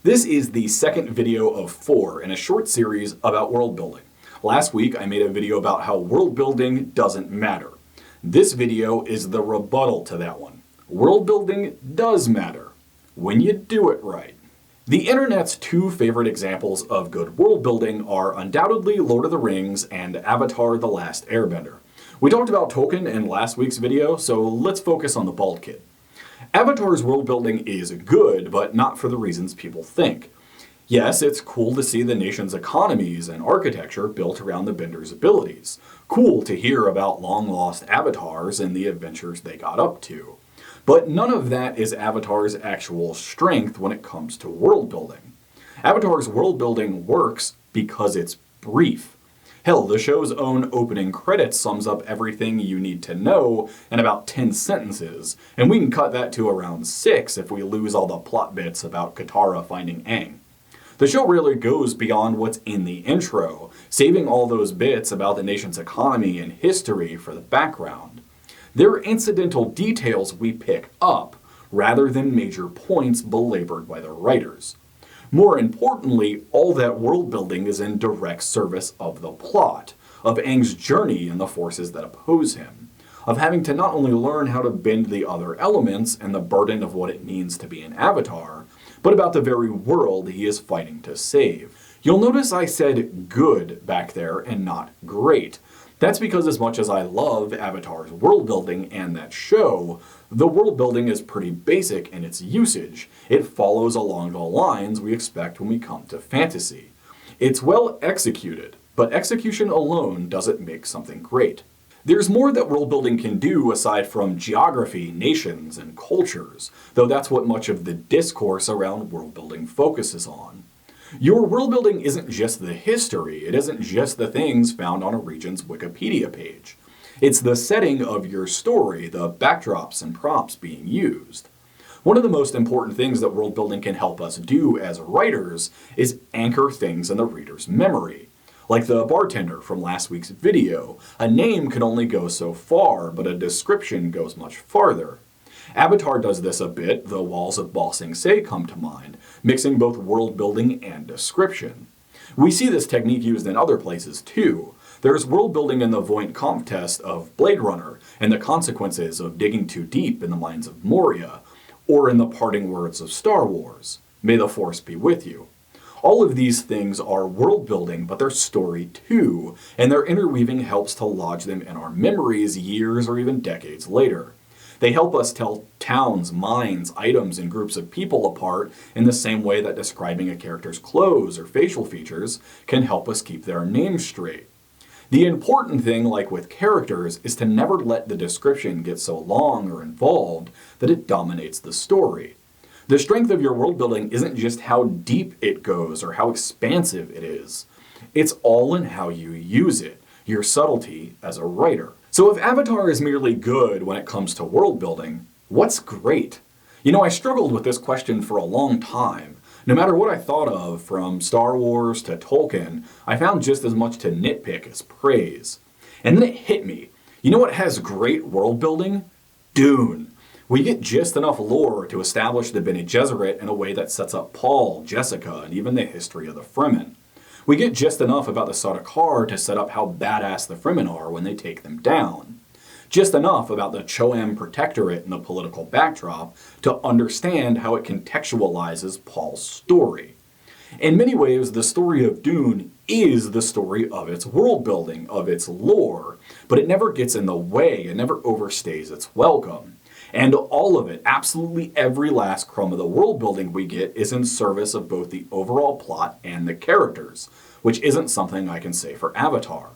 This is the second video of 4 in a short series about world building. Last week I made a video about how world building doesn't matter. This video is the rebuttal to that one. World building does matter, when you do it right. The internet's two favorite examples of good world building are undoubtedly Lord of the Rings and Avatar: The Last Airbender. We talked about Tolkien in last week's video, so let's focus on the bald kid. Avatar's world building is good, but not for the reasons people think. Yes, it's cool to see the nation's economies and architecture built around the Bender's abilities. Cool to hear about long-lost avatars and the adventures they got up to. But none of that is Avatar's actual strength when it comes to world building. Avatar's world building works because it's brief. Hell, the show's own opening credits sums up everything you need to know in about 10 sentences, and we can cut that to around 6 if we lose all the plot bits about Katara finding Aang. The show really goes beyond what's in the intro, saving all those bits about the nation's economy and history for the background. They're incidental details we pick up, rather than major points belabored by the writers. More importantly, all that world building is in direct service of the plot, of Aang's journey and the forces that oppose him, of having to not only learn how to bend the other elements and the burden of what it means to be an avatar, but about the very world he is fighting to save. You'll notice I said good back there and not great. That's because as much as I love Avatar's world building and that show, the world building is pretty basic in its usage. It follows along the lines we expect when we come to fantasy. It's well executed, but execution alone doesn't make something great. There's more that world building can do aside from geography, nations, and cultures, though that's what much of the discourse around world building focuses on. Your world building isn't just the history, it isn't just the things found on a region's Wikipedia page. It's the setting of your story, the backdrops and props being used. One of the most important things that world building can help us do as writers is anchor things in the reader's memory. Like the bartender from last week's video, a name can only go so far, but a description goes much farther. Avatar does this a bit, the walls of Ba Sing Se come to mind, mixing both world building and description. We see this technique used in other places too. There's world building in the Voight Kampff test of Blade Runner, and the consequences of digging too deep in the mines of Moria, or in the parting words of Star Wars, "May the Force be with you." All of these things are world building, but they're story too, and their interweaving helps to lodge them in our memories years or even decades later. They help us tell towns, mines, items, and groups of people apart in the same way that describing a character's clothes or facial features can help us keep their names straight. The important thing, like with characters, is to never let the description get so long or involved that it dominates the story. The strength of your world building isn't just how deep it goes or how expansive it is. It's all in how you use it, your subtlety as a writer. So if Avatar is merely good when it comes to world building, what's great? You know, I struggled with this question for a long time. No matter what I thought of, from Star Wars to Tolkien, I found just as much to nitpick as praise. And then it hit me. You know what has great world building? Dune. We get just enough lore to establish the Bene Gesserit in a way that sets up Paul, Jessica, and even the history of the Fremen. We get just enough about the Sardaukar to set up how badass the Fremen are when they take them down. Just enough about the Choam Protectorate and the political backdrop to understand how it contextualizes Paul's story. In many ways, the story of Dune is the story of its world building, of its lore, but it never gets in the way, it never overstays its welcome. And all of it, absolutely every last crumb of the world building we get, is in service of both the overall plot and the characters, which isn't something I can say for Avatar.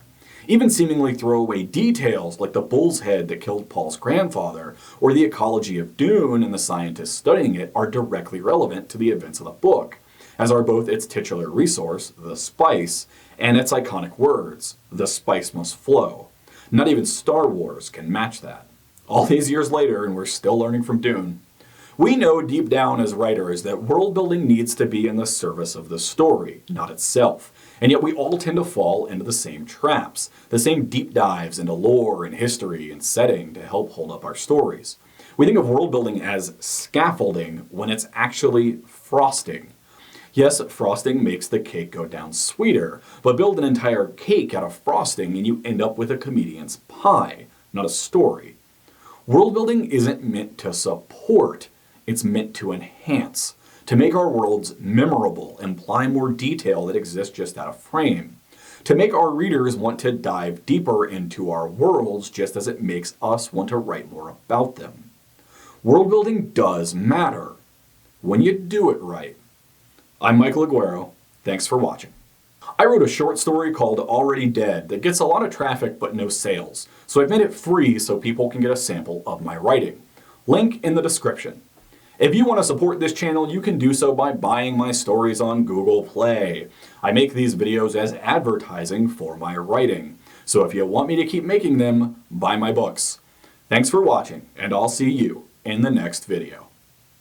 Even seemingly throwaway details like the bull's head that killed Paul's grandfather, or the ecology of Dune and the scientists studying it, are directly relevant to the events of the book, as are both its titular resource, the spice, and its iconic words, "The spice must flow." Not even Star Wars can match that. All these years later, and we're still learning from Dune. We know deep down as writers that world building needs to be in the service of the story, not itself. And yet we all tend to fall into the same traps, the same deep dives into lore and history and setting to help hold up our stories. We think of world building as scaffolding when it's actually frosting. Yes, frosting makes the cake go down sweeter, but build an entire cake out of frosting and you end up with a comedian's pie, not a story. World building isn't meant to support, it's meant to enhance, to make our worlds memorable, imply more detail that exists just out of frame, to make our readers want to dive deeper into our worlds just as it makes us want to write more about them. World building does matter when you do it right. I'm Michael Aguero. Thanks for watching. I wrote a short story called Already Dead that gets a lot of traffic but no sales, so I've made it free so people can get a sample of my writing. Link in the description. If you want to support this channel, you can do so by buying my stories on Google Play. I make these videos as advertising for my writing, so if you want me to keep making them, buy my books. Thanks for watching, and I'll see you in the next video.